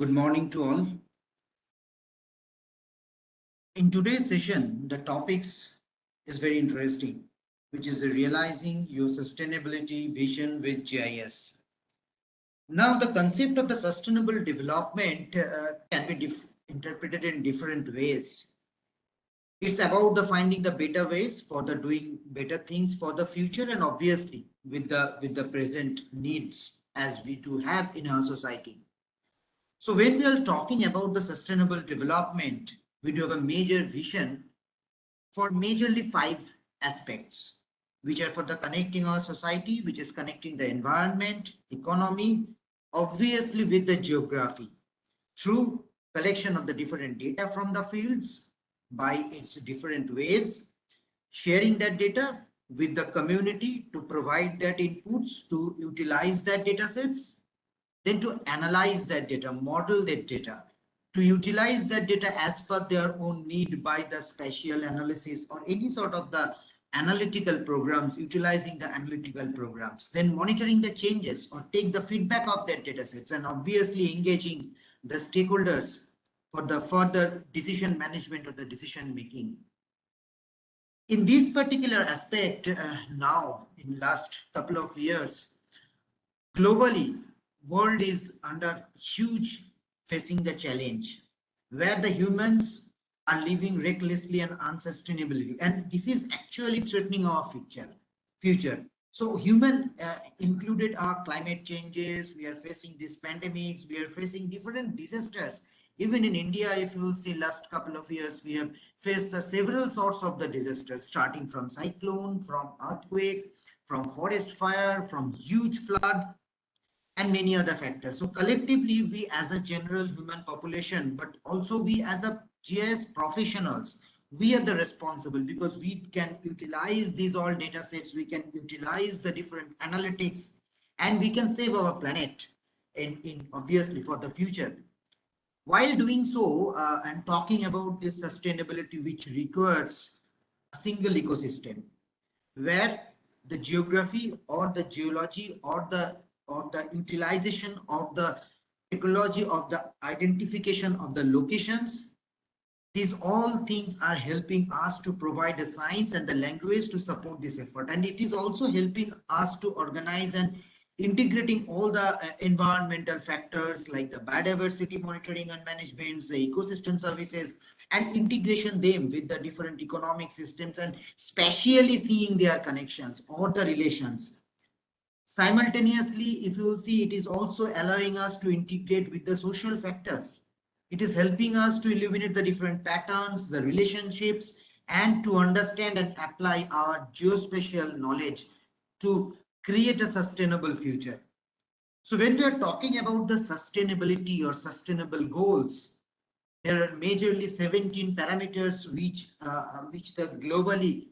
Good morning to all. In today's session, the topics is very interesting, which is realizing your sustainability vision with GIS. Now, the concept of the sustainable development can be interpreted in different ways. It's about the finding the better ways for the doing better things for the future, and obviously with the present needs as we do have in our society. So when we are talking about the sustainable development, we do have a major vision for majorly five aspects, which are for the connecting our society, which is connecting the environment, economy, obviously with the geography, through collection of the different data from the fields by its different ways, sharing that data with the community to provide that inputs to utilize that data sets, then to analyze that data, model that data, to utilize that data as per their own need by the spatial analysis or any sort of the analytical programs, utilizing the analytical programs, then monitoring the changes or take the feedback of their data sets, and obviously engaging the stakeholders for the further decision management or the decision making. In this particular aspect, now in last couple of years, globally, world is under huge facing the challenge where the humans are living recklessly and unsustainably, and this is actually threatening our future. So human included our climate changes, we are facing these pandemics, we are facing different disasters. Even in India, if you will see last couple of years, we have faced several sorts of the disasters, starting from cyclone, from earthquake, from forest fire, from huge flood, and many other factors. So collectively, we as a general human population, but also we as a GIS professionals, we are the responsible, because we can utilize these all data sets, we can utilize the different analytics, and we can save our planet in obviously for the future. While doing so, I'm talking about this sustainability, which requires a single ecosystem where the geography or the geology or the utilization of the technology of the identification of the locations, these all things are helping us to provide the science and the language to support this effort, and it is also helping us to organize and integrating all the environmental factors like the biodiversity monitoring and management, the ecosystem services, and integration them with the different economic systems, and spatially seeing their connections or the relations. Simultaneously, if you will see, it is also allowing us to integrate with the social factors. It is helping us to illuminate the different patterns, the relationships, and to understand and apply our geospatial knowledge to create a sustainable future. So when we are talking about the sustainability or sustainable goals, there are majorly 17 parameters which the globally,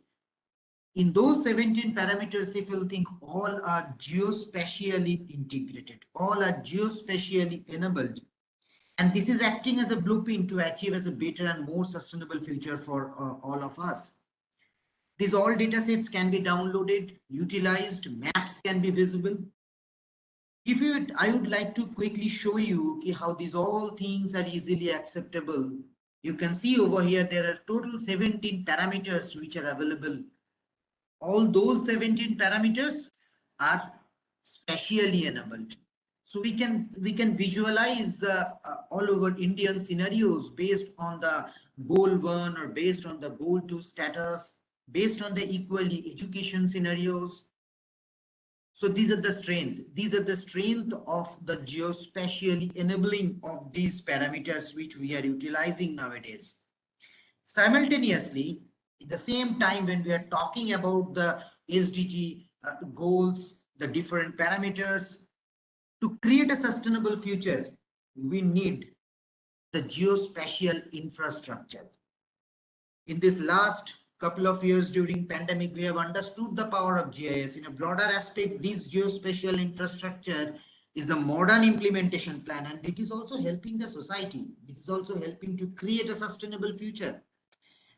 in those 17 parameters, if you think, all are geospatially integrated, all are geospatially enabled. And this is acting as a blueprint to achieve as a better and more sustainable future for all of us. These all data sets can be downloaded, utilized, maps can be visible. I would like to quickly show you how these all things are easily acceptable. You can see over here, there are total 17 parameters which are available. All those 17 parameters are spatially enabled. So we can visualize all over Indian scenarios based on the goal 1 or based on the goal 2 status, based on the equally education scenarios. So these are the strength. These are the strength of the geospatially enabling of these parameters which we are utilizing nowadays. Simultaneously, at the same time, when we are talking about the SDG goals, the different parameters, to create a sustainable future, we need the geospatial infrastructure. In this last couple of years during pandemic, we have understood the power of GIS. In a broader aspect, this geospatial infrastructure is a modern implementation plan, and it is also helping the society. It is also helping to create a sustainable future.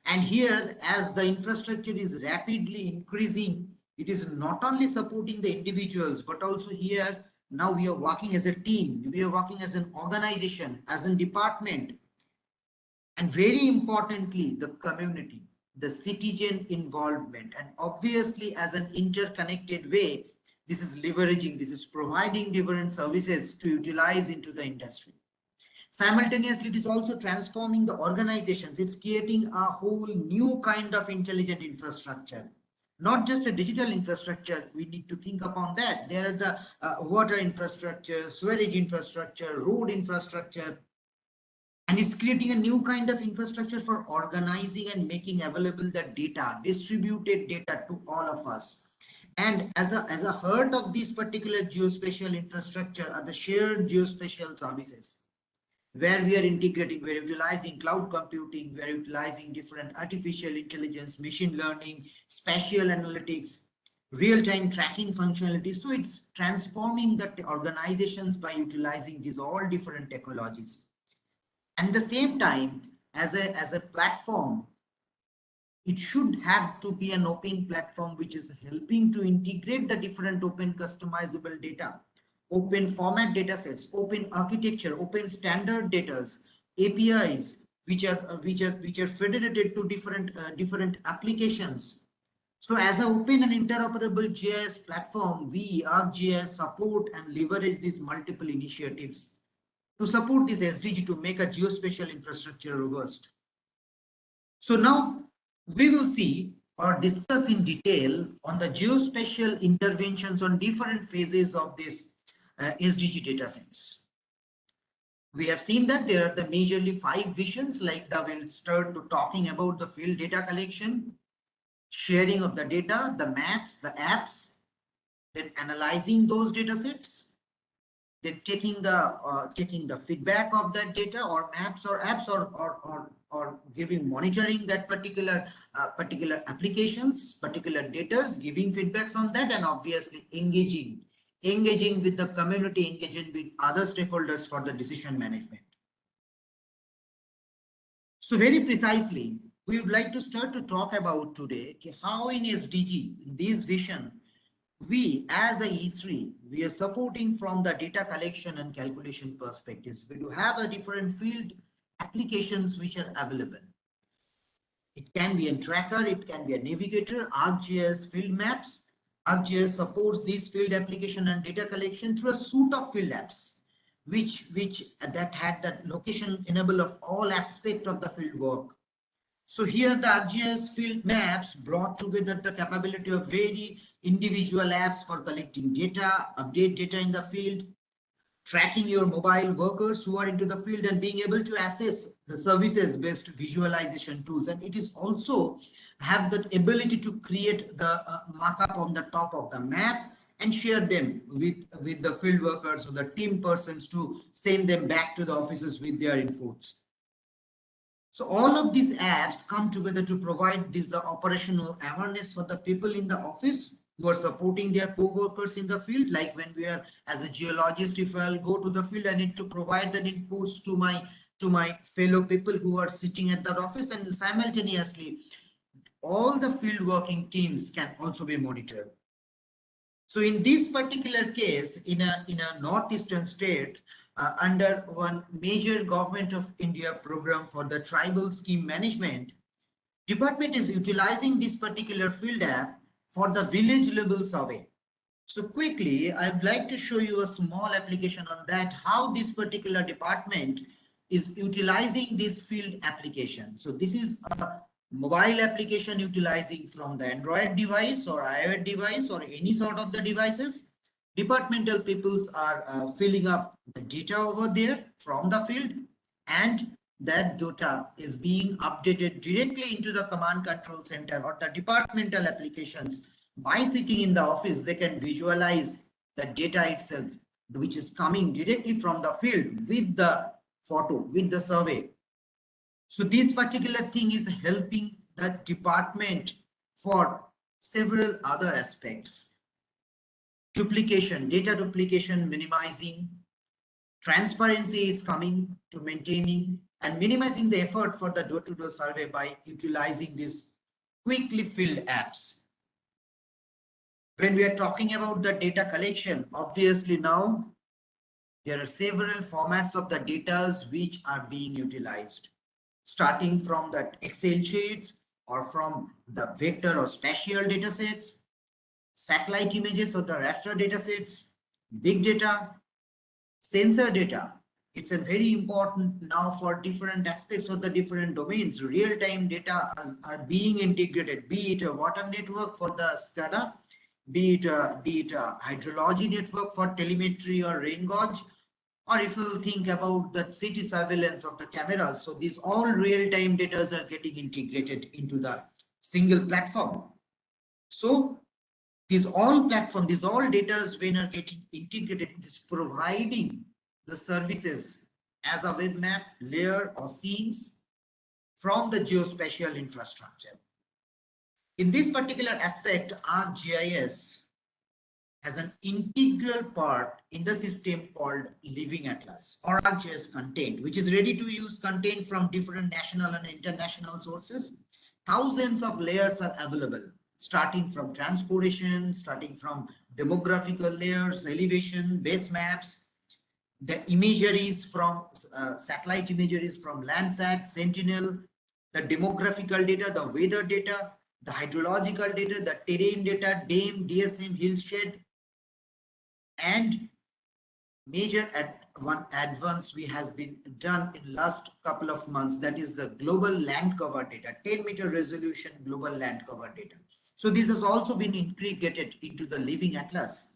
And here, as the infrastructure is rapidly increasing, it is not only supporting the individuals, but also here Now we are working as a team, we are working as an organization, as a department, and very importantly, the community, the citizen involvement, and obviously as an interconnected way, this is leveraging, this is providing different services to utilize into the industry. Simultaneously, it is also transforming the organizations. It's creating a whole new kind of intelligent infrastructure, not just a digital infrastructure. We need to think upon that. There are the water infrastructure, sewage infrastructure, road infrastructure, and it's creating a new kind of infrastructure for organizing and making available the data, distributed data to all of us. And as a heart of this particular geospatial infrastructure are the shared geospatial services, where we are integrating, we're utilizing cloud computing, we're utilizing different artificial intelligence, machine learning, spatial analytics, real-time tracking functionality. So it's transforming the organizations by utilizing these all different technologies. And at the same time, as a platform, it should have to be an open platform which is helping to integrate the different open customizable data, open format data sets, open architecture, open standard data, APIs, which are federated to different applications. So as an open and interoperable GIS platform, we ArcGIS support and leverage these multiple initiatives to support this SDG to make a geospatial infrastructure robust. So now we will see or discuss in detail on the geospatial interventions on different phases of this SDG datasets. We have seen that there are the majorly 5 visions, like we'll start to talking about the field data collection, sharing of the data, the maps, the apps, then analyzing those datasets, then taking the feedback of that data or maps or apps or giving monitoring that particular applications, particular data, giving feedbacks on that, and obviously engaging with the community, engaging with other stakeholders for the decision management. So very precisely, we would like to start to talk about today how in SDG, in this vision, we as a E3, we are supporting from the data collection and calculation perspectives. We do have a different field applications which are available. It can be a tracker, it can be a navigator, ArcGIS field maps. ArcGIS supports this field application and data collection through a suite of field apps, which that had that location enable of all aspect of the field work. So here the ArcGIS field maps brought together the capability of very individual apps for collecting data, update data in the field, tracking your mobile workers who are into the field, and being able to assess the services based visualization tools. And it is also have the ability to create the markup on the top of the map and share them with the field workers or the team persons to send them back to the offices with their inputs. So all of these apps come together to provide this operational awareness for the people in the office who are supporting their co-workers in the field. Like when we are as a geologist, if I'll go to the field, I need to provide the inputs to my fellow people who are sitting at that office, and simultaneously all the field working teams can also be monitored. So in this particular case, in a northeastern state, under one major government of India program for the tribal scheme management, department is utilizing this particular field app for the village level survey. So quickly, I'd like to show you a small application on that, how this particular department is utilizing this field application. So this is a mobile application utilizing from the Android device or iOS device or any sort of the devices. Departmental peoples are filling up the data over there from the field, and that data is being updated directly into the command control center or the departmental applications. By sitting in the office, they can visualize the data itself, which is coming directly from the field with the photo, with the survey. So this particular thing is helping the department for several other aspects. Duplication, data duplication, minimizing, transparency is coming to maintaining and minimizing the effort for the door-to-door survey by utilizing these quickly filled apps. When we are talking about the data collection, obviously now there are several formats of the data which are being utilized, starting from the Excel sheets or from the vector or spatial data sets, satellite images or the raster data sets, big data, sensor data. It's a very important now for different aspects of the different domains. Real-time data are being integrated, be it a water network for the SCADA, be it a hydrology network for telemetry or rain gauge, or if you think about the city surveillance of the cameras. So these all real-time data are getting integrated into the single platform. So these all data when are getting integrated, it is providing the services as a web map, layer or scenes from the geospatial infrastructure. In this particular aspect, ArcGIS has an integral part in the system called Living Atlas or ArcGIS content, which is ready to use content from different national and international sources. Thousands of layers are available, starting from transportation, starting from demographical layers, elevation, base maps, the imageries from satellite imageries from Landsat, Sentinel, the demographical data, the weather data, the hydrological data, the terrain data, DAME, DSM, hillshade, and major one advance we has been done in last couple of months, that is the global land cover data, 10-meter resolution global land cover data. So this has also been integrated into the Living Atlas.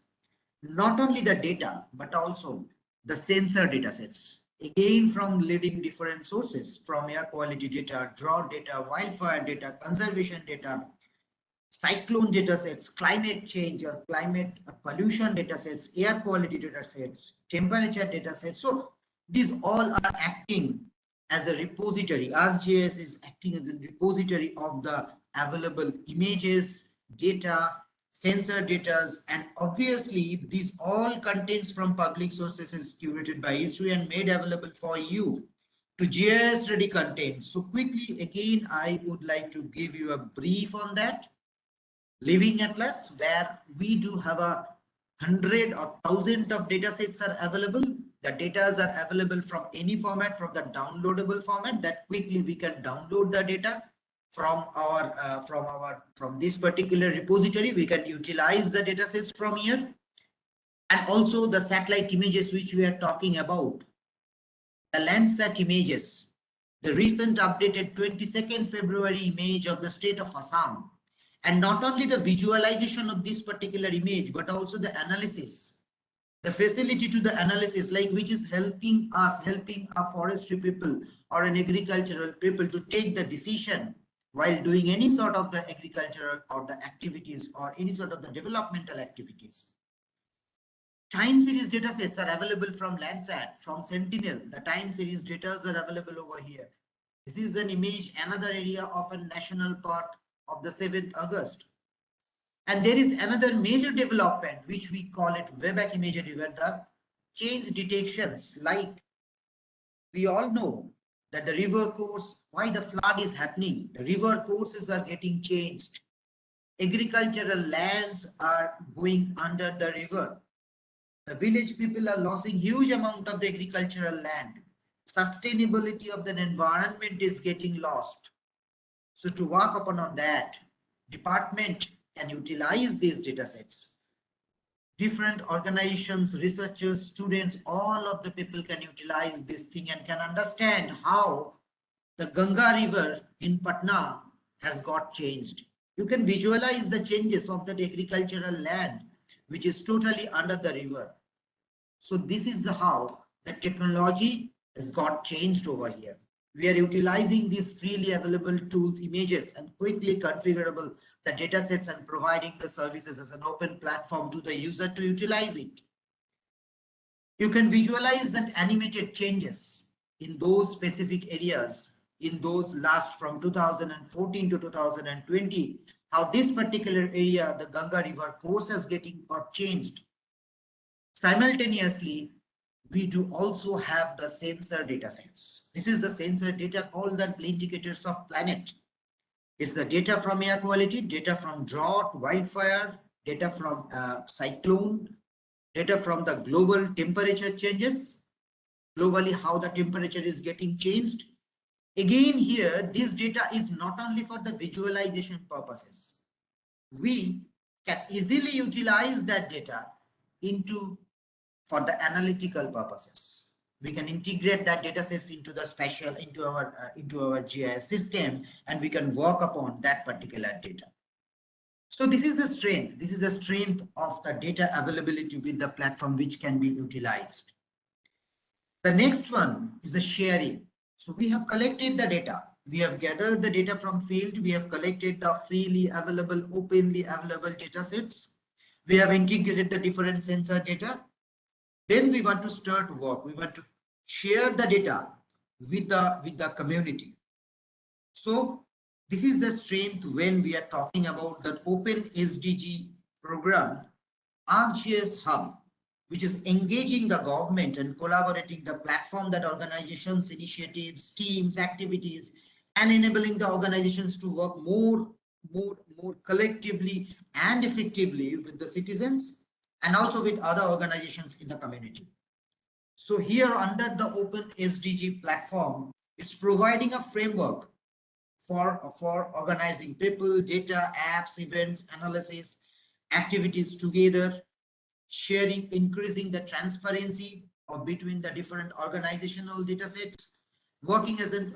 Not only the data, but also the sensor data sets, again from leading different sources, from air quality data, drought data, wildfire data, conservation data, cyclone data sets, climate change or climate pollution data sets, air quality data sets, temperature data sets. So these all are acting as a repository. ArcGIS is acting as a repository of the available images, data, sensor data, and obviously these all contents from public sources is curated by ISRI and made available for you to GIS ready content. So quickly again, I would like to give you a brief on that. Living Atlas, where we do have 100 or 1000 of data sets are available. The data are available from any format, from the downloadable format, that quickly we can download the data from this particular repository. We can utilize the data sets from here, and also the satellite images which we are talking about, the Landsat images, the recent updated 22nd February image of the state of Assam. And not only the visualization of this particular image, but also the analysis, the facility to the analysis, like which is helping our forestry people or an agricultural people to take the decision while doing any sort of the agricultural or the activities or any sort of the developmental activities. Time series data sets are available from Landsat, from Sentinel. The time series data are available over here. This is an image, another area of a national park of the 7th August. And there is another major development, which we call it wayback imagery, where the change detections, like we all know that the river course, why the flood is happening, the river courses are getting changed. Agricultural lands are going under the river. The village people are losing huge amount of the agricultural land. Sustainability of the environment is getting lost. So to work upon that, department can utilize these data sets. Different organizations, researchers, students, all of the people can utilize this thing and can understand how the Ganga River in Patna has got changed. You can visualize the changes of that agricultural land, which is totally under the river. So this is how the technology has got changed over here. We are utilizing these freely available tools, images, and quickly configurable the data sets and providing the services as an open platform to the user to utilize it. You can visualize that animated changes in those specific areas, in those last from 2014 to 2020, how this particular area, the Ganga River course has getting or changed. Simultaneously, we do also have the sensor data sets. This is the sensor data called the indicators of planet. It's the data from air quality, data from drought, wildfire, data from cyclone, data from the global temperature changes, globally how the temperature is getting changed. Again here, this data is not only for the visualization purposes. We can easily utilize that data for the analytical purposes. We can integrate that data sets into our GIS system, and we can work upon that particular data. So this is a strength. This is a strength of the data availability with the platform which can be utilized. The next one is a sharing. So we have collected the data. We have gathered the data from field. We have collected the freely available, openly available data sets. We have integrated the different sensor data. Then we want to start work. We want to share the data with the community. So this is the strength when we are talking about the Open SDG program, ArcGIS Hub, which is engaging the government and collaborating the platform that organizations, initiatives, teams, activities, and enabling the organizations to work more collectively and effectively with the citizens and also with other organizations in the community. So here under the Open SDG platform, it's providing a framework for organizing people, data, apps, events, analysis, activities together, sharing, increasing the transparency between the different organizational data sets, working as a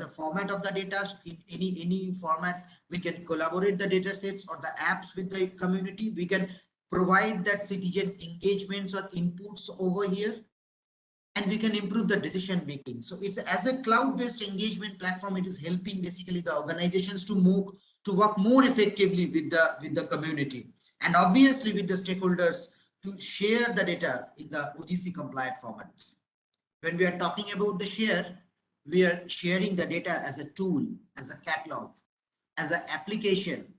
format of the data in any format. We can collaborate the data sets or the apps with the community. We can provide that citizen engagements or inputs over here, and we can improve the decision making. So it's as a cloud-based engagement platform. It is helping basically the organizations to work more effectively with the community, and obviously with the stakeholders to share the data in the OGC compliant formats. When we are talking about the share, we are sharing the data as a tool, as a catalog, as an application,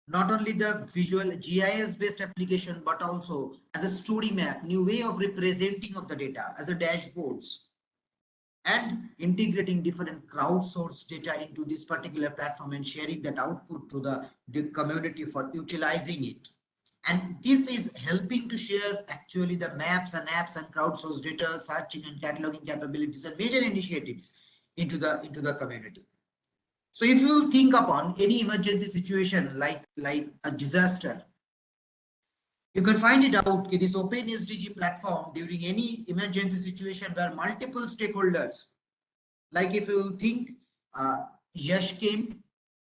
not only the visual GIS based application, but also as a story map, new way of representing of the data as a dashboards, and integrating different crowdsourced data into this particular platform and sharing that output to the community for utilizing it. And this is helping to share actually the maps and apps and crowdsourced data, searching and cataloging capabilities and major initiatives into the community. So if you will think upon any emergency situation like a disaster, you can find it out in this Open SDG platform during any emergency situation where multiple stakeholders, like if you will think, Yash came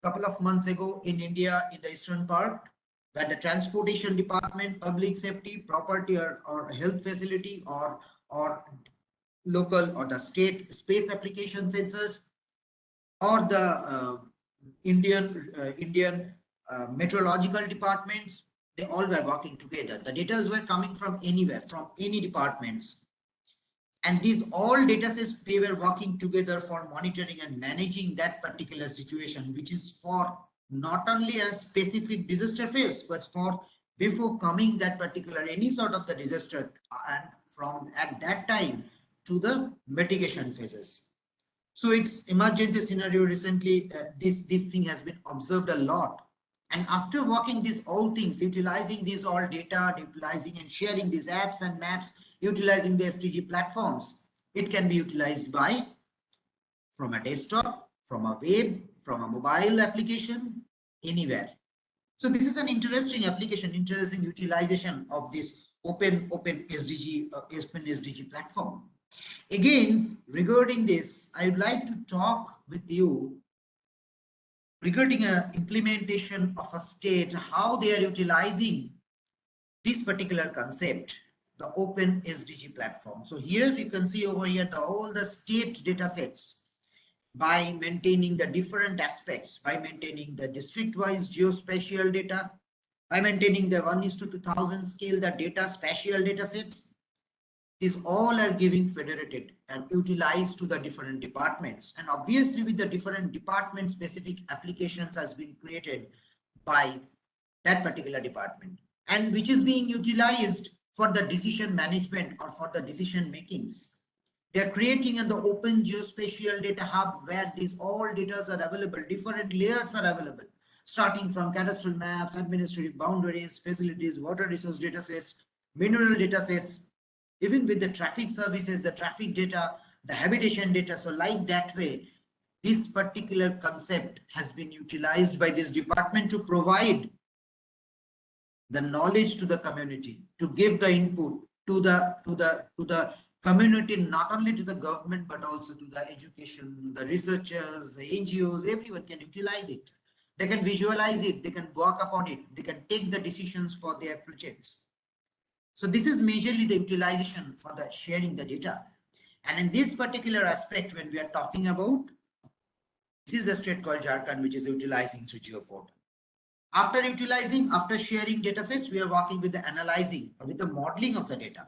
a couple of months ago in India in the eastern part, where the transportation department, public safety, property or health facility or local or the state space application sensors, or the Indian meteorological departments, they all were working together. The data were coming from anywhere, from any departments. And these all data sets, they were working together for monitoring and managing that particular situation, which is for not only a specific disaster phase, but for before coming that particular any sort of the disaster, and from at that time to the mitigation phases. So it's emergency scenario recently, this thing has been observed a lot. And after working these all things, utilizing these all data, utilizing and sharing these apps and maps, utilizing the SDG platforms, it can be utilized from a desktop, from a web, from a mobile application, anywhere. So this is an interesting application, interesting utilization of this open SDG platform. Again, regarding this, I would like to talk with you regarding an implementation of a state, how they are utilizing this particular concept, the Open SDG platform. So here you can see over here all the state data sets by maintaining the different aspects, by maintaining the district-wise geospatial data, by maintaining the 1:2000 scale, the data spatial data sets. These all are giving federated and utilized to the different departments. And obviously with the different department specific applications has been created by that particular department, and which is being utilized for the decision management or for the decision makings. They're creating the open geospatial data hub where these all data are available, different layers are available. starting from cadastral maps, administrative boundaries, facilities, water resource datasets, mineral datasets, even with the traffic services, the traffic data, the habitation data. So like that way, this particular concept has been utilized by this department to provide the knowledge to the community, to give the input to the community, not only to the government but also to the education, the researchers, the NGOs. Everyone can utilize it. They can visualize it, they can work upon it, they can take the decisions for their projects. So this is majorly the utilization for the sharing the data. And in this particular aspect, when we are talking about, this is a state called Jharkhand, which is utilizing through Geoportal. After utilizing, after sharing datasets, we are working with the analyzing or with the modeling of the data.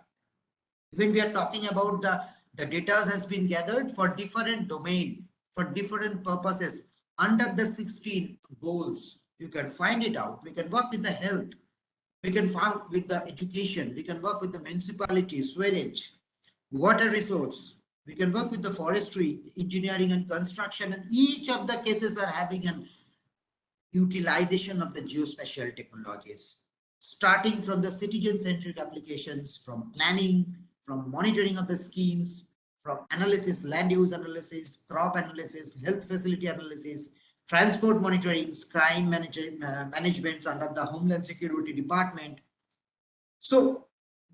When we are talking about the data has been gathered for different domain, for different purposes under the 16 goals. You can find it out. We can work with the health. We can work with the education. We can work with the municipality, sewage, water resource. We can work with the forestry, engineering and construction. And each of the cases are having an utilization of the geospatial technologies, starting from the citizen-centric applications, from planning, from monitoring of the schemes, from analysis, land use analysis, crop analysis, health facility analysis, transport monitoring, crime management under the Homeland Security Department. So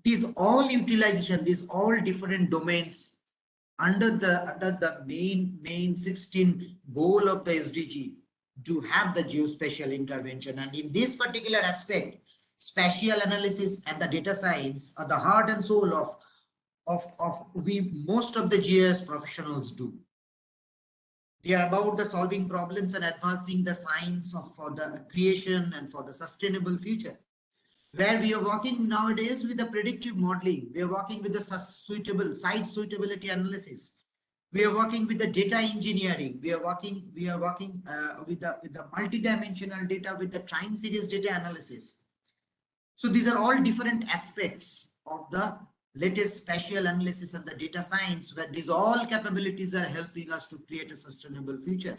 these all utilization, these all different domains under the main 16 goal of the SDG to have the geospatial intervention. And in this particular aspect, spatial analysis and the data science are the heart and soul of most of the GIS professionals do. They are about the solving problems and advancing the science for the creation and for the sustainable future. Where we are working nowadays with the predictive modeling, we are working with the site suitability analysis. We are working with the data engineering. We are working with the multidimensional data, with the time series data analysis. So these are all different aspects of the latest spatial analysis and the data science, where these all capabilities are helping us to create a sustainable future.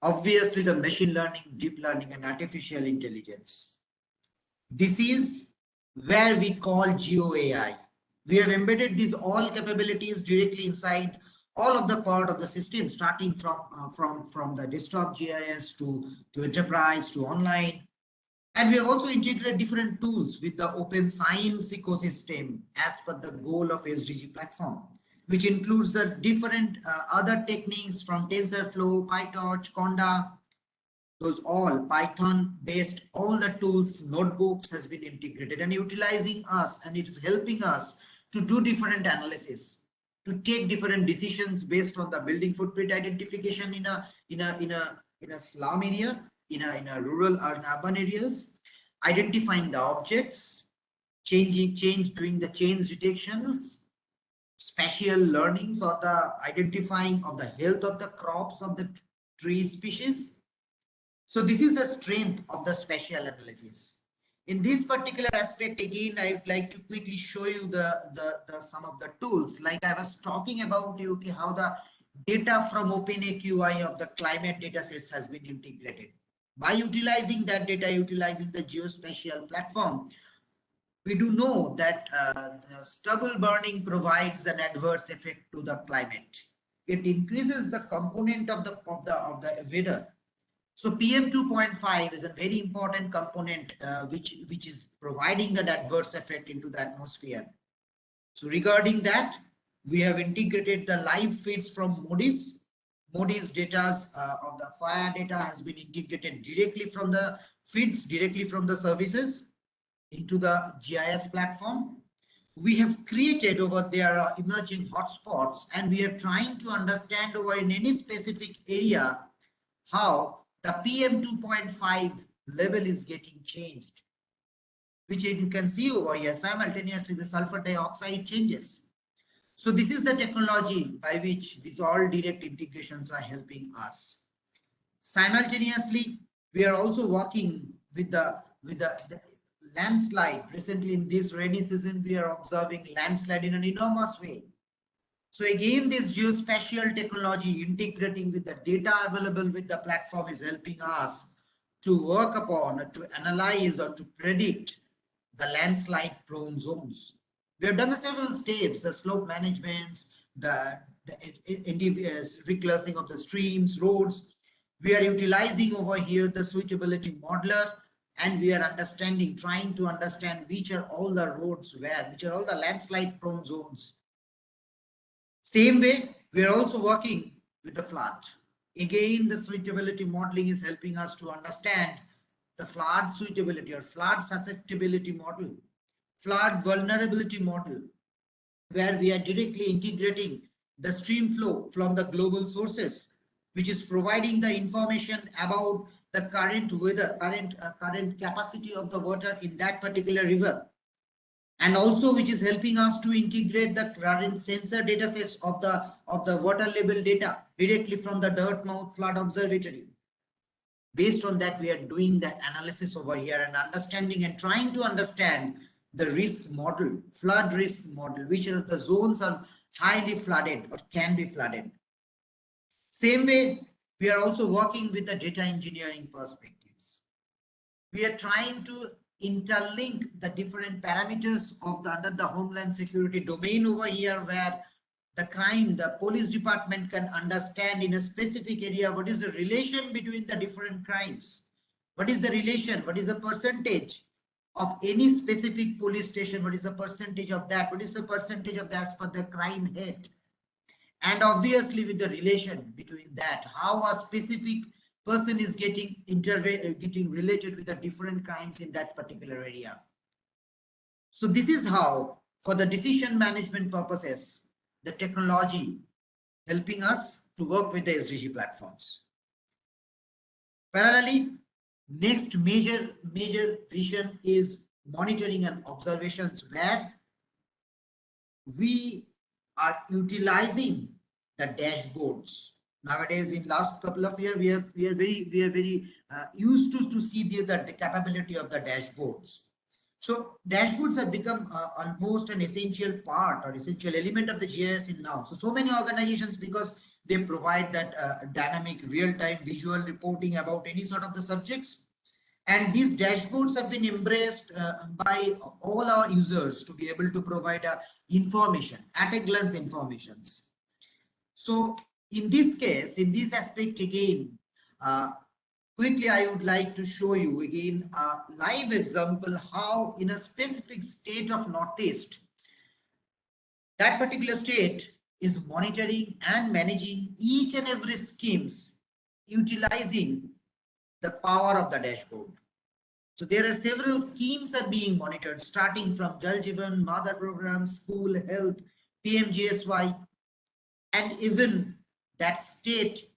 Obviously, the machine learning, deep learning, and artificial intelligence. This is where we call GeoAI. We have embedded these all capabilities directly inside all of the part of the system, starting from the desktop GIS to enterprise to online. And we have also integrated different tools with the open science ecosystem as per the goal of SDG platform, which includes the different other techniques from TensorFlow, PyTorch, Conda. Those all Python based, all the tools, notebooks has been integrated and utilizing us, and it is helping us to do different analysis, to take different decisions based on the building footprint identification in a slum area, in a rural or urban areas, identifying the objects, doing the change detections, spatial learnings, or the identifying of the health of the crops of the tree species. So this is the strength of the spatial analysis. In this particular aspect, again, I would like to quickly show you the some of the tools. Like I was talking about you, okay, how the data from OpenAQI of the climate data sets has been integrated. By utilizing that data, utilizing the geospatial platform, we do know that the stubble burning provides an adverse effect to the climate. It increases the component of the weather. So PM 2.5 is a very important component which is providing an adverse effect into the atmosphere. So regarding that, we have integrated the live feeds from Moody's. Moody's data of the fire data has been integrated directly from the feeds, directly from the services into the GIS platform. We have created over there emerging hotspots, and we are trying to understand over in any specific area how the PM 2.5 level is getting changed, which you can see over here. Simultaneously, the sulfur dioxide changes. So this is the technology by which these all direct integrations are helping us. Simultaneously, we are also working with the landslide. Recently, in this rainy season, we are observing landslide in an enormous way. So again, this geospatial technology integrating with the data available with the platform is helping us to work upon, or to analyze, or to predict the landslide prone zones. We have done the several steps, the slope managements, the reclassing of the streams, roads. We are utilizing over here the suitability modeler, and we are trying to understand which are all the roads where, which are all the landslide prone zones. Same way, we are also working with the flood. Again, the suitability modeling is helping us to understand the flood suitability or flood susceptibility model, flood vulnerability model, where we are directly integrating the stream flow from the global sources, which is providing the information about the current weather, current capacity of the water in that particular river, and also which is helping us to integrate the current sensor data sets of the water level data directly from the Dartmouth Flood Observatory. Based on that, we are doing the analysis over here and understanding and trying to understand the risk model, flood risk model, which are the zones are highly flooded or can be flooded. Same way, we are also working with the data engineering perspectives. We are trying to interlink the different parameters of under the Homeland Security domain over here, where the police department can understand in a specific area what is the relation between the different crimes, what is the relation, what is the percentage of any specific police station, what is the percentage of that, what is the percentage of that as per the crime head, and obviously with the relation between that, how a specific person is getting related with the different crimes in that particular area. So this is how, for the decision management purposes, the technology helping us to work with the SDG platforms. Parallelly, next major vision is monitoring and observations, where we are utilizing the dashboards. Nowadays, in last couple of years, we are very used to see the capability of the dashboards. So dashboards have become almost an essential part or essential element of the GIS in now. So many organizations, because they provide that dynamic real-time visual reporting about any sort of the subjects. And these dashboards have been embraced by all our users to be able to provide information, at a glance informations. So in this case, in this aspect again, quickly I would like to show you again a live example how in a specific state of Northeast, that particular state is monitoring and managing each and every schemes utilizing the power of the dashboard. So there are several schemes are being monitored, starting from Jal Jeevan, Mother Program, School, Health, PMGSY, and even that state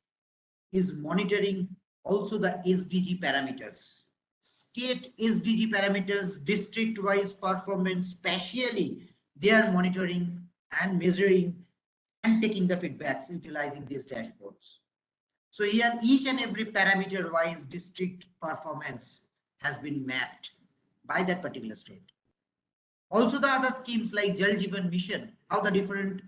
is monitoring also the SDG parameters. State SDG parameters, district-wise performance, spatially, they are monitoring and measuring and taking the feedbacks utilizing these dashboards. So here each and every parameter-wise district performance has been mapped by that particular state. Also the other schemes like Jal Jeevan Mission, how the different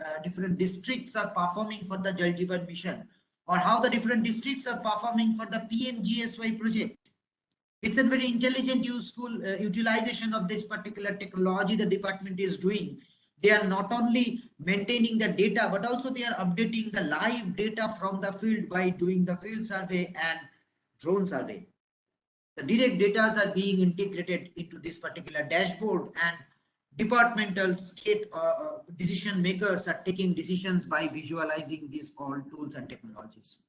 districts are performing for the Jal Jeevan Mission, or how the different districts are performing for the PMGSY project. It's a very intelligent, useful utilization of this particular technology the department is doing. They are not only maintaining the data, but also they are updating the live data from the field by doing the field survey and drone survey. The direct data are being integrated into this particular dashboard, and departmental state decision makers are taking decisions by visualizing these all tools and technologies.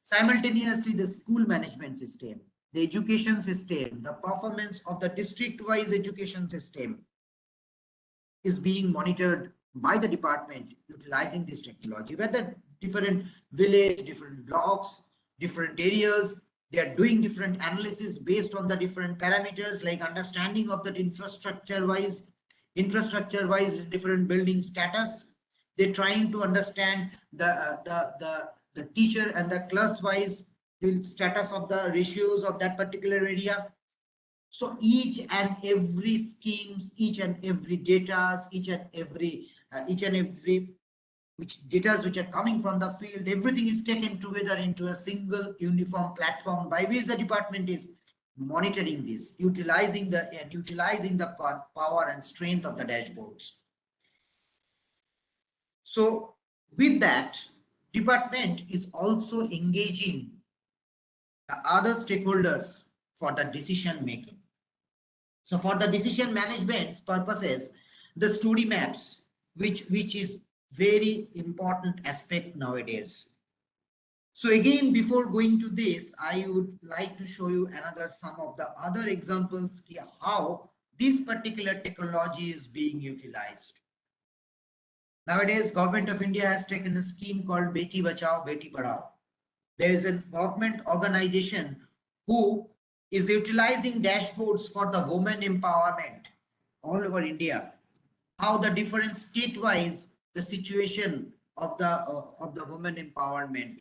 Simultaneously, the school management system, the education system, the performance of the district-wise education system is being monitored by the department utilizing this technology, where the different village, different blocks, different areas, they are doing different analysis based on the different parameters, like understanding of that infrastructure-wise different building status. They're trying to understand the teacher and the class-wise status of the ratios of that particular area. So each and every schemes, each and every data, each and every which data which are coming from the field, everything is taken together into a single uniform platform by which the department is monitoring this, utilizing the power and strength of the dashboards. So with that, department is also engaging the other stakeholders for the decision making. So for the decision management purposes, the story maps, which is very important aspect nowadays. So again, before going to this, I would like to show you some of the other examples how this particular technology is being utilized. Nowadays, Government of India has taken a scheme called Beti Bachao, Beti Padhao. There is a government organization who is utilizing dashboards for the women empowerment all over India. How the different state-wise the situation of the women empowerment,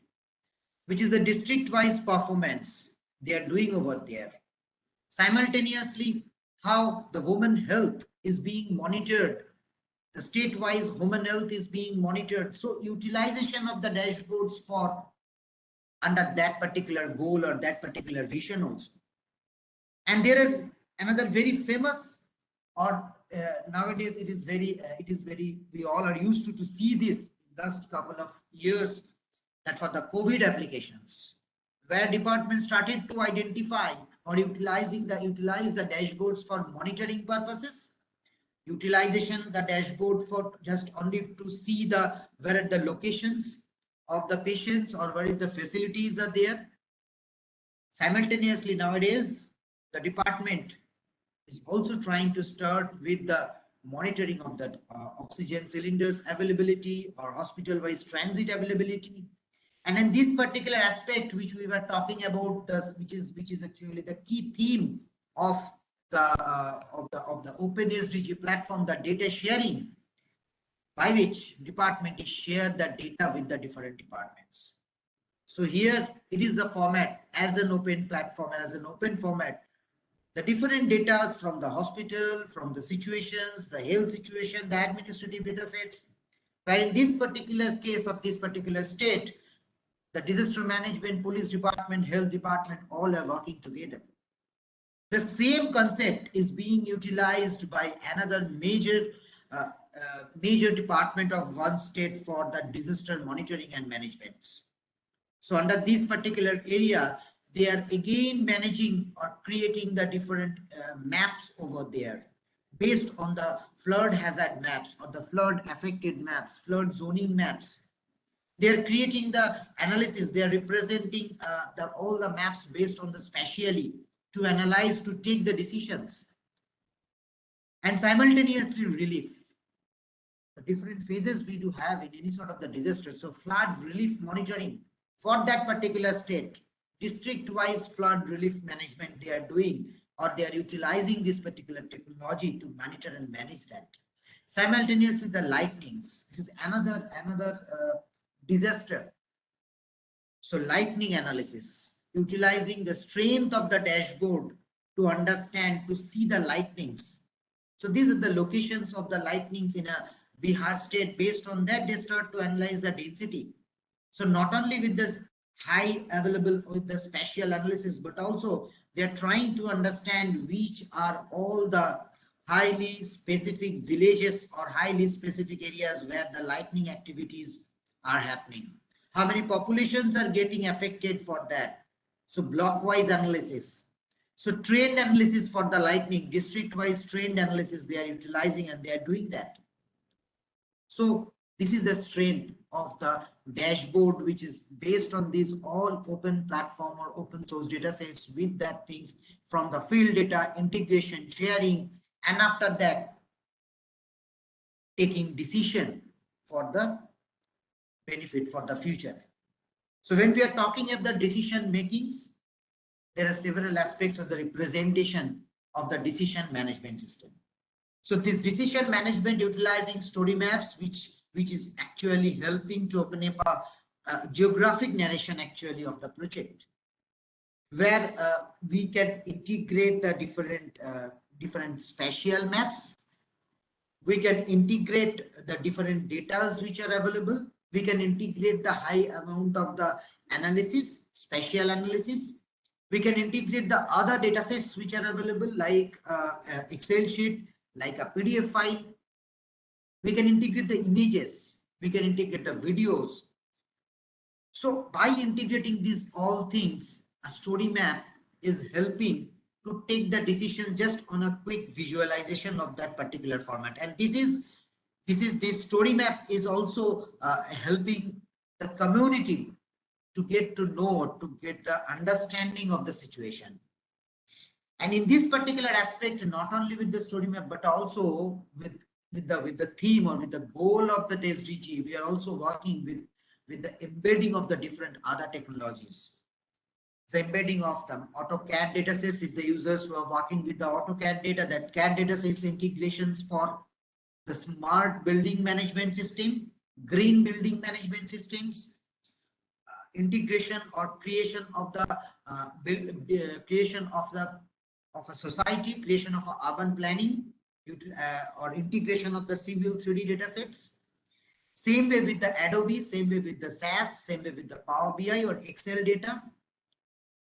which is a district-wise performance they are doing over there. Simultaneously, how the women health is being monitored, the state-wise women health is being monitored. So utilization of the dashboards for under that particular goal or that particular vision also. And there is another very famous, or nowadays it is very we all are used to see this last couple of years, that for the COVID applications, where departments started to identify or utilize the dashboards for monitoring purposes, utilization the dashboard for just only to see where the locations of the patients or where the facilities are there. Simultaneously, nowadays the department is also trying to start with the monitoring of the oxygen cylinders availability or hospital-wise transit availability. And in this particular aspect, which we were talking about, which is actually the key theme of the Open SDG platform, the data sharing, by which department is shared the data with the different departments. So here it is the format as an open platform, as an open format. The different data from the hospital, from the situations, the health situation, the administrative data sets, where in this particular case of this particular state, the disaster management, police department, health department, all are working together. The same concept is being utilized by another major department of one state for the disaster monitoring and management. So under this particular area, they are again managing or creating the different maps over there based on the flood hazard maps or the flood affected maps, flood zoning maps. They are creating the analysis. They are representing all the maps based on the spatially to analyze, to take the decisions. And simultaneously relief. The different phases we do have in any sort of the disaster. So flood relief monitoring for that particular state, district-wise flood relief management they are doing, or they are utilizing this particular technology to monitor and manage that. Simultaneously, the lightnings. This is another disaster. So lightning analysis, utilizing the strength of the dashboard to understand, to see the lightnings. So these are the locations of the lightnings in a Bihar state. Based on that, they start to analyze the density. So not only with this high available with the spatial analysis, but also they are trying to understand which are all the highly specific villages or highly specific areas where the lightning activities are happening. How many populations are getting affected for that? So block-wise analysis. So trend analysis for the lightning, district-wise trend analysis they are utilizing, and they are doing that. So this is the strength of the dashboard, which is based on these all open platform or open source data sets with that things from the field data, integration, sharing, and after that, taking decision for the benefit for the future. So when we are talking of the decision makings, there are several aspects of the representation of the decision management system. So this decision management utilizing story maps, which is actually helping to open up a geographic narration actually of the project, where we can integrate the different spatial maps. We can integrate the different data which are available. We can integrate the high amount of the analysis, spatial analysis. We can integrate the other data sets which are available, like Excel sheet, like a PDF file. We can integrate the images. We can integrate the videos. So by integrating these all things, a story map is helping to take the decision just on a quick visualization of that particular format. And this story map is also helping the community to get to know, to get the understanding of the situation. And in this particular aspect, not only with the story map, but also with the theme or with the goal of the SDG, we are also working with the embedding of the different other technologies. The embedding of the AutoCAD datasets, if the users who are working with the AutoCAD data, that CAD datasets integrations for the smart building management system, green building management systems, integration or creation of the creation of a society, creation of urban planning, or integration of the civil 3D datasets. Same way with the Adobe, same way with the SAS, same way with the Power BI or Excel data.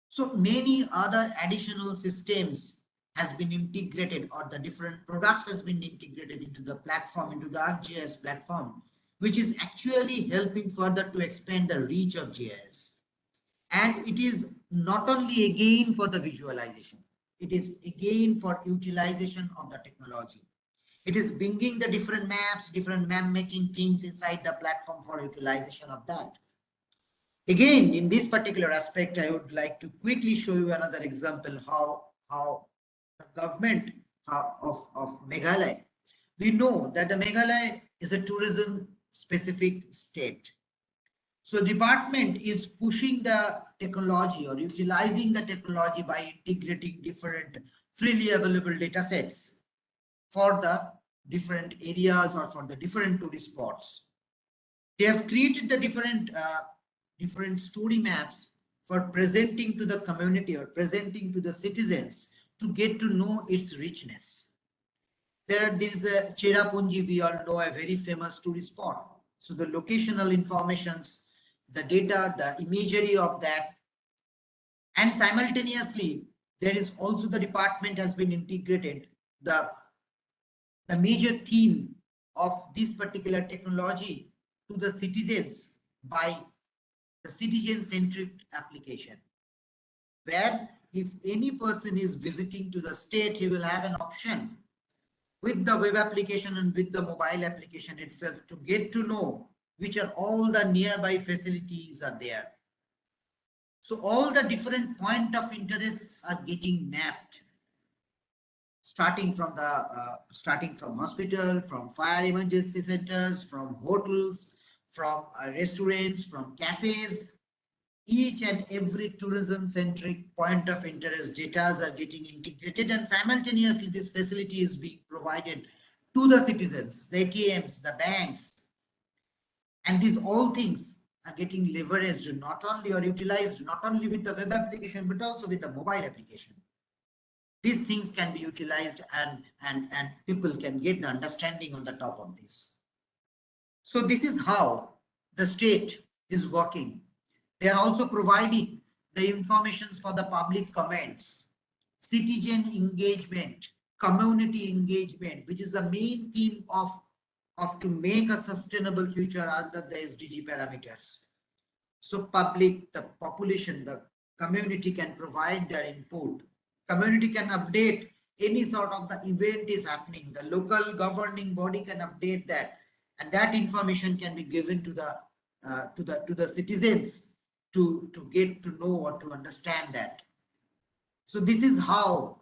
So many other additional systems has been integrated, or the different products has been integrated into the platform, into the ArcGIS platform, which is actually helping further to expand the reach of GIS. And it is not only again for the visualization, it is again for utilization of the technology. It is bringing the different maps, different map making things inside the platform for utilization of that. Again, in this particular aspect, I would like to quickly show you another example how the government of Meghalaya. We know that the Meghalaya is a tourism specific state. So department is pushing the technology or utilizing the technology by integrating different freely available data sets for the different areas or for the different tourist spots. They have created the different story maps for presenting to the community or presenting to the citizens to get to know its richness. There is a Cherrapunji, we all know, a very famous tourist spot. So the locational informations, the data, the imagery of that, and simultaneously there is also the department has been integrated the major theme of this particular technology to the citizens by the citizen-centric application, where if any person is visiting to the state, he will have an option with the web application and with the mobile application itself to get to know which are all the nearby facilities are there. So all the different point of interests are getting mapped, starting from hospital, from fire emergency centers, from hotels, from restaurants, from cafes. Each and every tourism centric point of interest data are getting integrated, and simultaneously this facility is being provided to the citizens, the ATMs, the banks, and these all things are getting leveraged not only or utilized not only with the web application but also with the mobile application. These things can be utilized and people can get the understanding on the top of this. So this is how the state is working. They are also providing the informations for the public comments, citizen engagement, community engagement, which is the main theme of to make a sustainable future under the SDG parameters. So public, the population, the community can provide their input. Community can update any sort of the event is happening. The local governing body can update that, and that information can be given to the citizens to get to know or to understand that. So this is how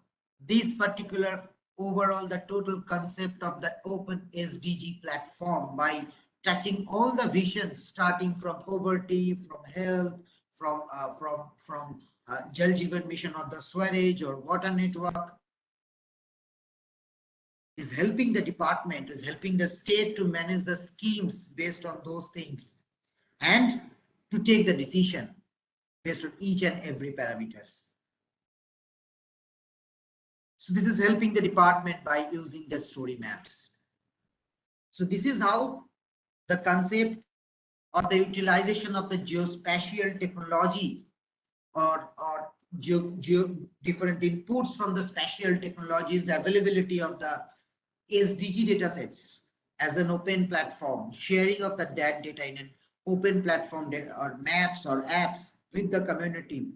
this particular overall the total concept of the open SDG platform, by touching all the visions starting from poverty, from health, from Jal Jeevan Mission or the Swaraj or water network, is helping the department, is helping the state to manage the schemes based on those things and to take the decision based on each and every parameters. So this is helping the department by using the story maps. So this is how the concept or the utilization of the geospatial technology or different inputs from the spatial technologies, availability of the SDG data sets as an open platform, sharing of the data in an open platform or maps or apps with the community,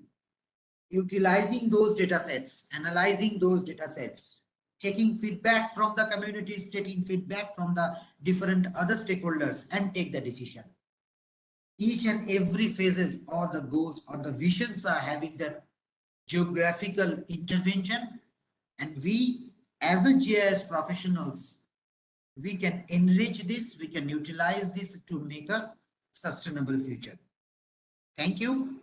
utilizing those data sets, analyzing those data sets, taking feedback from the communities, taking feedback from the different other stakeholders, and take the decision. Each and every phases or the goals or the visions are having the geographical intervention, and we as a GIS professionals, we can enrich this, we can utilize this to make a sustainable future. Thank you.